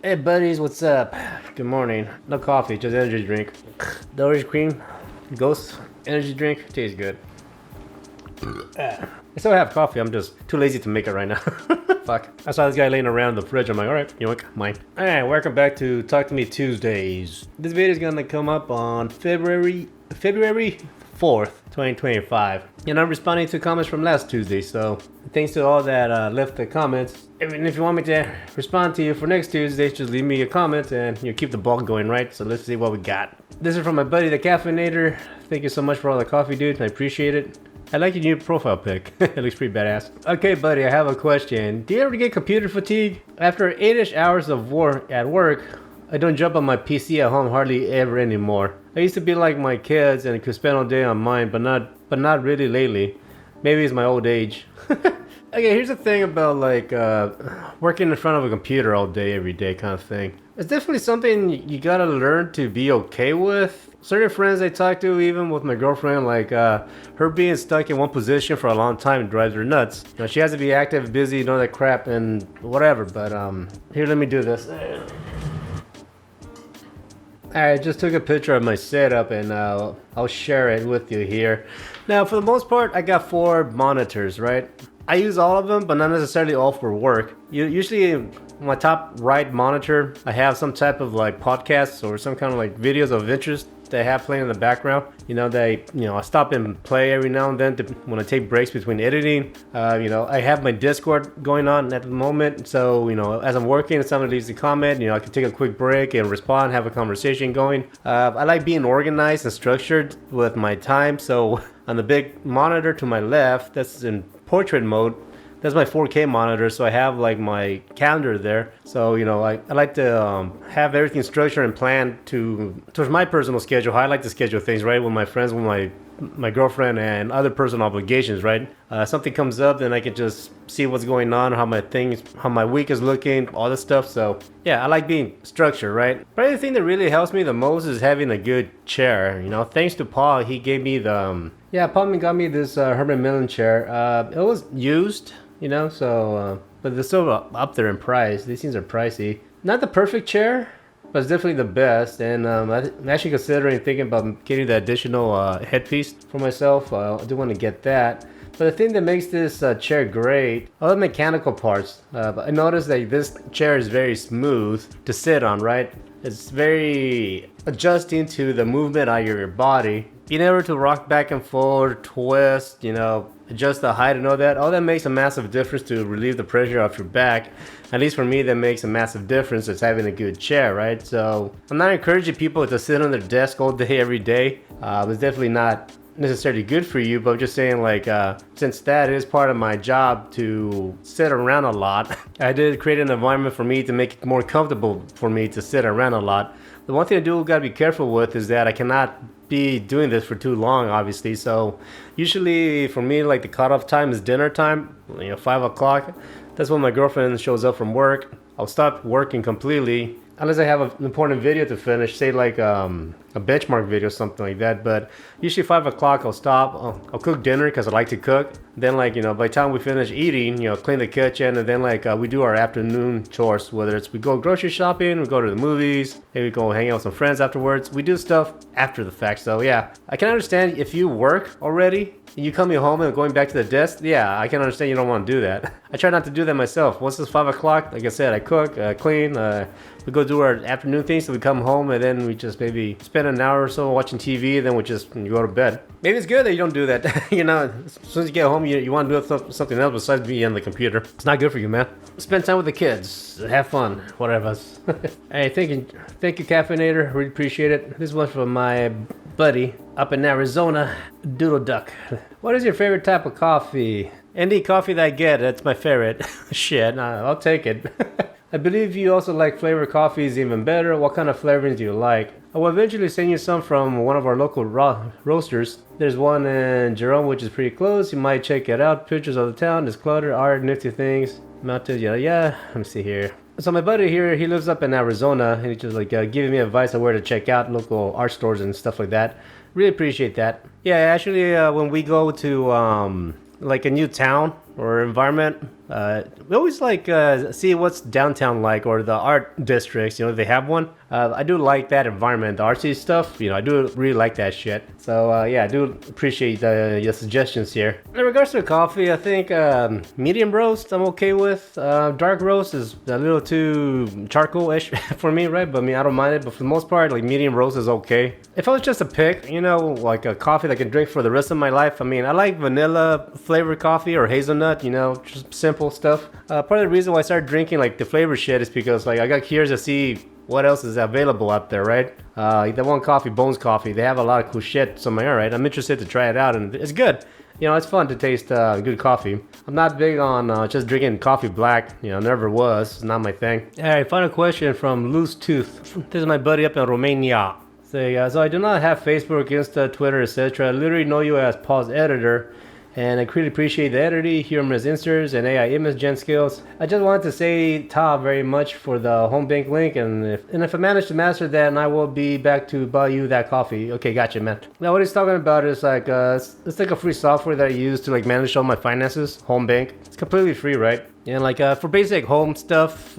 Hey buddies, what's up? Good morning. No coffee, just energy drink. The orange cream, Ghost energy drink, tastes good. I still have coffee, I'm just too lazy to make it right now. Fuck. I saw this guy laying around the fridge, I'm like, alright, yoink, mine. Alright, welcome back to Talk to Me Tuesdays. This video is gonna come up on February 4th, 2025. And I'm responding to comments from last Tuesday, so thanks to all that left the comments. And if you want me to respond to you for next Tuesday, just leave me a comment and keep the ball going, right? So let's see what we got. This is from my buddy, the Caffeinated. Thank you so much for all the coffee, dude. I appreciate it. I like your new profile pic. It looks pretty badass. Okay, buddy, I have a question. Do you ever get computer fatigue? After 8-ish hours of work at work, I don't jump on my PC at home hardly ever anymore. I used to be like my kids and could spend all day on mine, but not really lately. Maybe it's my old age. Okay, here's the thing about like working in front of a computer all day, every day kind of thing. It's definitely something you gotta learn to be okay with. Certain friends I talk to, even with my girlfriend, like her being stuck in one position for a long time drives her nuts. You know, she has to be active, busy, and all that crap and whatever. But here, let me do this. I just took a picture of my setup and I'll share it with you here. Now, for the most part, I got 4 monitors, right? I use all of them, but not necessarily all for work. Usually, my top right monitor, I have some type of like podcasts or some kind of like videos of interest that I have playing in the background. I stop and play every now and then when I take breaks between editing. I have my Discord going on at the moment. So, as I'm working and somebody leaves a comment, I can take a quick break and respond, have a conversation going. I like being organized and structured with my time. So on the big monitor to my left, that's in portrait mode. That's my 4K monitor, so I have like my calendar there. So I like to have everything structured and planned towards my personal schedule. How I like to schedule things, right? With my friends, with my girlfriend, and other personal obligations, right? Something comes up, then I can just see what's going on, how my week is looking, all this stuff. So yeah, I like being structured, right? But the thing that really helps me the most is having a good chair. Thanks to Paul, he gave me Paul got me this Herman Millen chair. It was used. But they're still up there in price. These things are pricey. Not the perfect chair, but it's definitely the best. And I'm actually thinking about getting the additional headpiece for myself. I do want to get that. But the thing that makes this chair great, all the mechanical parts. I noticed that this chair is very smooth to sit on, right? It's very adjusting to the movement of your body. Being able to rock back and forth, twist, adjust the height and all that makes a massive difference to relieve the pressure off your back. At least for me, that makes a massive difference. It's having a good chair, right? So I'm not encouraging people to sit on their desk all day, every day. It's definitely not necessarily good for you, but I'm just saying, like, since that is part of my job to sit around a lot, I did create an environment for me to make it more comfortable for me to sit around a lot. The one thing I do gotta be careful with is that I cannot be doing this for too long, obviously. So usually for me, like, the cutoff time is dinner time, 5 o'clock. That's when my girlfriend shows up from work. I'll stop working completely unless I have an important video to finish, say like a benchmark video, something like that. But usually 5 o'clock I'll stop. I'll cook dinner because I like to cook. Then, like, by the time we finish eating, clean the kitchen, and then like we do our afternoon chores, whether it's we go grocery shopping, we go to the movies, maybe we go hang out with some friends afterwards. We do stuff after the fact. So yeah, I can understand if you work already and you coming home and going back to the desk. Yeah, I can understand you don't want to do that. I try not to do that myself. Once it's 5 o'clock, like I said, I cook, clean, we go do our afternoon things, so we come home and then we just maybe spend an hour or so watching TV, and then we just go to bed. Maybe it's good that you don't do that. As soon as you get home, you want to do something else besides be on the computer. It's not good for you, man. Spend time with the kids, have fun, whatever. Hey, thank you, Caffeinated. Really appreciate it. This one's from my buddy up in Arizona, Doodle Duck. What is your favorite type of coffee? Any coffee that I get, that's my favorite. Shit, I'll take it. I believe you also like flavored coffees even better. What kind of flavorings do you like? I will eventually send you some from one of our local roasters. There's one in Jerome, which is pretty close. You might check it out. Pictures of the town, there's clutter, art, nifty things. Mountains, yeah. Let me see here. So my buddy here, he lives up in Arizona, and he's just like giving me advice on where to check out local art stores and stuff like that. Really appreciate that. Yeah, actually, when we go to like a new town or environment. We always like see what's downtown like, or the art districts. They have one. I do like that environment, the artsy stuff. I do really like that shit. So yeah, I do appreciate your suggestions here. In regards to coffee, I think medium roast I'm okay with. Dark roast is a little too charcoal-ish for me, right? But I don't mind it. But for the most part, like medium roast is okay. If I was just to pick, like a coffee that I can drink for the rest of my life, I like vanilla flavored coffee or hazelnut. Just simple stuff. Part of the reason why I started drinking like the flavor shit is because like I got curious to see what else is available out there, right? The one coffee, Bones Coffee, they have a lot of cool shit. So I'm like, all right, I'm interested to try it out, and it's good. It's fun to taste good coffee. I'm not big on just drinking coffee black. Never was. It's not my thing. All right, final question from Loose Tooth. This is my buddy up in Romania. So I do not have Facebook, Insta, Twitter, etc. I literally know you as Pause Editor, and I really appreciate the editing, humorous inserts, and AI image gen skills. I just wanted to say ta very much for the home bank link, and if I manage to master that, then I will be back to buy you that coffee. Okay, gotcha, man. Now what he's talking about is like it's like a free software that I use to like manage all my finances. Home bank. It's completely free, right? And like for basic home stuff,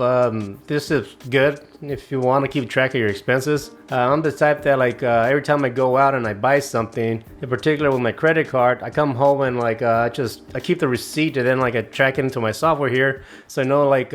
this is good if you want to keep track of your expenses. I'm the type that like every time I go out and I buy something, in particular with my credit card, I come home and like I keep the receipt, and then like I track it into my software here, so I know like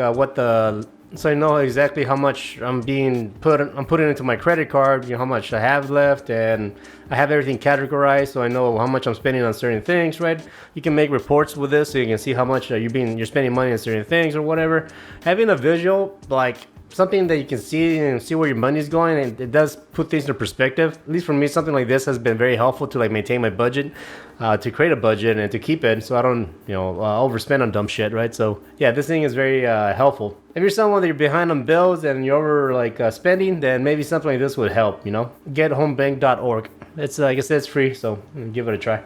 so I know exactly how much I'm putting into my credit card, how much I have left, and I have everything categorized, so I know how much I'm spending on certain things, right? You can make reports with this, so you can see how much you're spending money on certain things or whatever. Having a visual, like something that you can see and see where your money is going, and it does put things into perspective. At least for me, something like this has been very helpful to like maintain my budget, to create a budget and to keep it, so I don't overspend on dumb shit, right? So yeah, this thing is very helpful. If you're someone that you're behind on bills and you're over like spending, then maybe something like this would help. GetHomebank.org. It's like I said, it's free, so give it a try.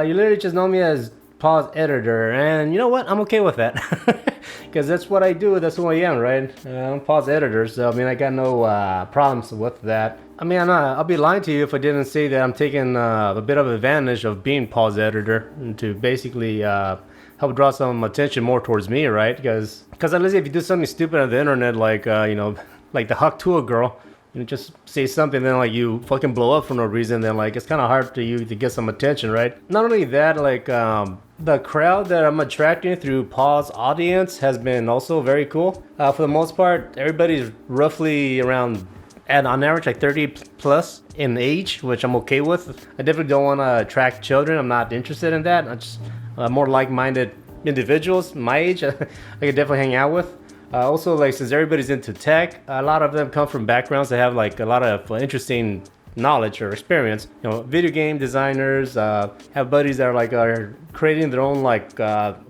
You literally just know me as Pause Editor, and you know what? I'm okay with that. Because that's what I do, that's who I am, right? I'm Pause Editor, so I got no problems with that. I'll be lying to you if I didn't say that I'm taking a bit of advantage of being Pause Editor to basically help draw some attention more towards me, right? Because at least if you do something stupid on the internet, like like the Huck Tool girl, just say something, then like you fucking blow up for no reason, then like it's kind of hard for you to get some attention, right? Not only that, like the crowd that I'm attracting through Pause audience has been also very cool. For the most part, everybody's roughly around, on average, like 30 plus in age, which I'm okay with. I definitely don't want to attract children. I'm not interested in that. I'm just more like-minded individuals my age I could definitely hang out with. Also, like, since everybody's into tech, a lot of them come from backgrounds that have like a lot of interesting knowledge or experience. Video game designers, have buddies that are creating their own like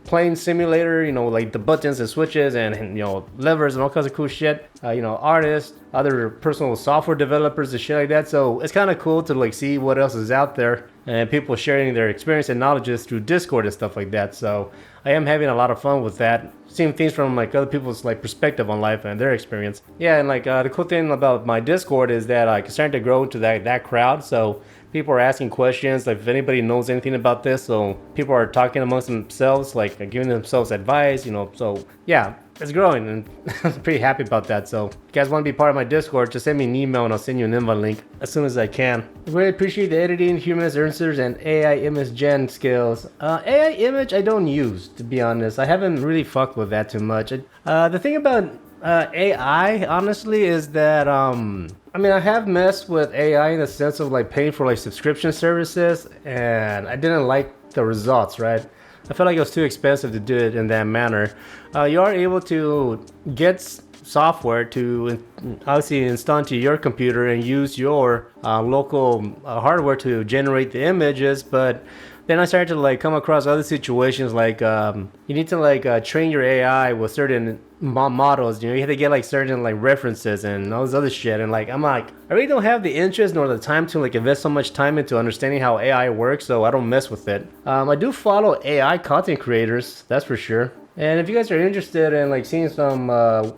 plane simulator, like the buttons and switches and levers and all kinds of cool shit. Artists, other personal software developers and shit like that. So it's kind of cool to like see what else is out there and people sharing their experience and knowledges through Discord and stuff like that. So I am having a lot of fun with that, seeing things from like other people's like perspective on life and their experience. Yeah, and like the cool thing about my Discord is that it's starting to grow into that crowd. So people are asking questions, like if anybody knows anything about this. So people are talking amongst themselves, like giving themselves advice. So yeah, it's growing, and I'm pretty happy about that. So if you guys want to be part of my Discord, just send me an email and I'll send you an invite link as soon as I can. I really appreciate the editing, humorous answers, and AI image gen skills. AI image I don't use, to be honest. I haven't really fucked with that too much. The thing about AI, honestly, is that I have messed with AI in the sense of like paying for like subscription services, and I didn't like the results, right? I felt like it was too expensive to do it in that manner. You are able to get software to obviously install into your computer and use your local hardware to generate the images, but then I started to like come across other situations like you need to like train your AI with certain models. You have to get like certain like references and all this other shit, and like I'm like, I really don't have the interest nor the time to like invest so much time into understanding how AI works, so I don't mess with it. I do follow AI content creators, that's for sure. And if you guys are interested in like seeing some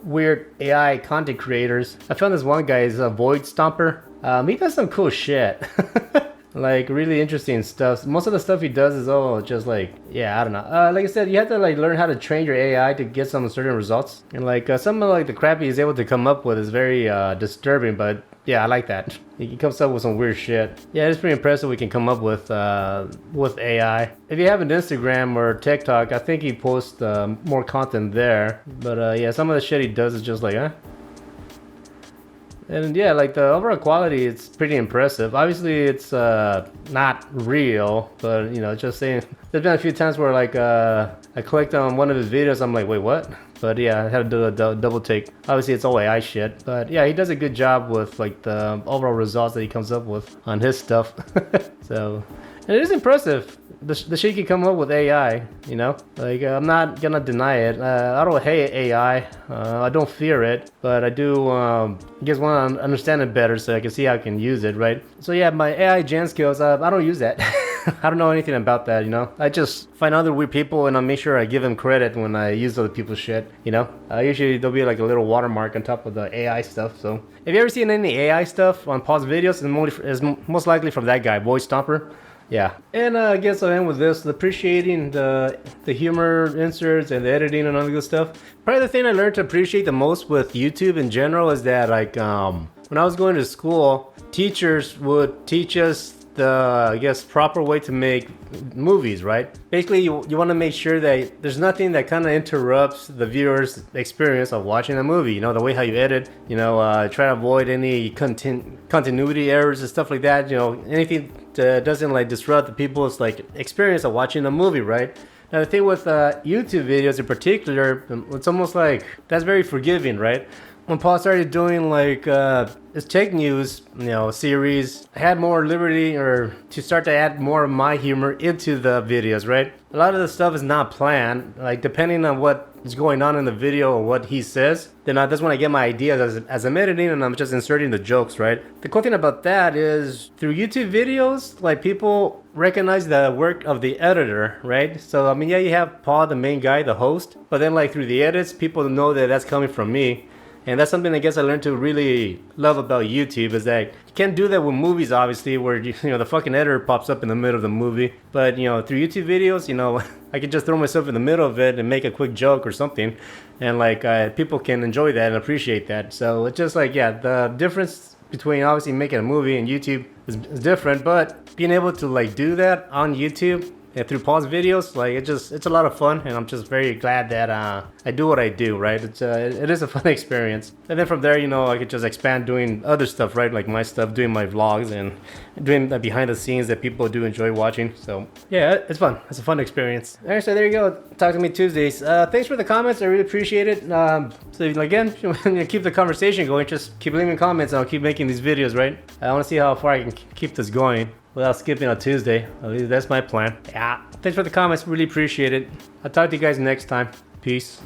weird AI content creators, I found this one guy is a Void Stomper. He does some cool shit. Like really interesting stuff. Most of the stuff he does is all just like, yeah, I don't know. Like I said, you have to like learn how to train your AI to get some certain results. And like some of like the crap he's able to come up with is very disturbing. But yeah, I like that. He comes up with some weird shit. Yeah, it's pretty impressive. We can come up with AI. If you have an Instagram or TikTok, I think he posts more content there. But yeah, some of the shit he does is just like, huh? And yeah, like the overall quality, it's pretty impressive. Obviously, it's not real, but you know, just saying. There's been a few times where like I clicked on one of his videos, I'm like, wait, what? But yeah, I had to do a double take. Obviously, it's all AI shit, but yeah, he does a good job with like the overall results that he comes up with on his stuff. So, and it is impressive. The shit you come up with AI, you know, like I'm not gonna deny it. I don't hate AI. I don't fear it, but I do just want to understand it better so I can see how I can use it, right? So yeah, my AI gen skills, I don't use that. I don't know anything about that, you know. I just find other weird people and I make sure I give them credit when I use other people's shit, you know. Usually there'll be like a little watermark on top of the AI stuff. So if you ever seen any AI stuff on pause videos, it's most likely from that guy, Voice Stomper. Yeah, and I guess I'll end with this: appreciating the humor inserts and the editing and all the good stuff. Probably the thing I learned to appreciate the most with YouTube in general is that like when I was going to school, teachers would teach us the, I guess, proper way to make movies, right? Basically, you want to make sure that there's nothing that kind of interrupts the viewer's experience of watching a movie. You know, the way how you edit, you know, try to avoid any continuity errors and stuff like that. You know, anything that doesn't like disrupt the people's like experience of watching a movie, right? Now the thing with YouTube videos in particular, it's almost like that's very forgiving, right? When Paul started doing like his tech news, you know, series, I had more liberty or to start to add more of my humor into the videos, right? A lot of the stuff is not planned. Like depending on what is going on in the video or what he says, then that's when I get my ideas as I'm editing and I'm just inserting the jokes, right? The cool thing about that is through YouTube videos, like people recognize the work of the editor, right? So I mean, yeah, you have Paul, the main guy, the host, but then like through the edits, people know that that's coming from me. And that's something I guess I learned to really love about YouTube is that you can't do that with movies, obviously, where you know the fucking editor pops up in the middle of the movie. But you know, through YouTube videos, you know, I can just throw myself in the middle of it and make a quick joke or something, and like people can enjoy that and appreciate that. So it's just like, yeah, the difference between obviously making a movie and YouTube is different, but being able to like do that on YouTube. Yeah, through pause videos, like it's a lot of fun, and I'm just very glad that I do what I do, right? It is a fun experience, and then from there, you know, I could just expand doing other stuff, right? Like my stuff, doing my vlogs and doing the behind the scenes that people do enjoy watching. So yeah, it's fun. It's a fun experience. All right, so there you go. Talk to me Tuesdays. Thanks for the comments. I really appreciate it. So again, if you want to keep the conversation going, just keep leaving comments, and I'll keep making these videos, right? I want to see how far I can keep this going without skipping on Tuesday. At least that's my plan. Yeah. Thanks for the comments. Really appreciate it. I'll talk to you guys next time. Peace.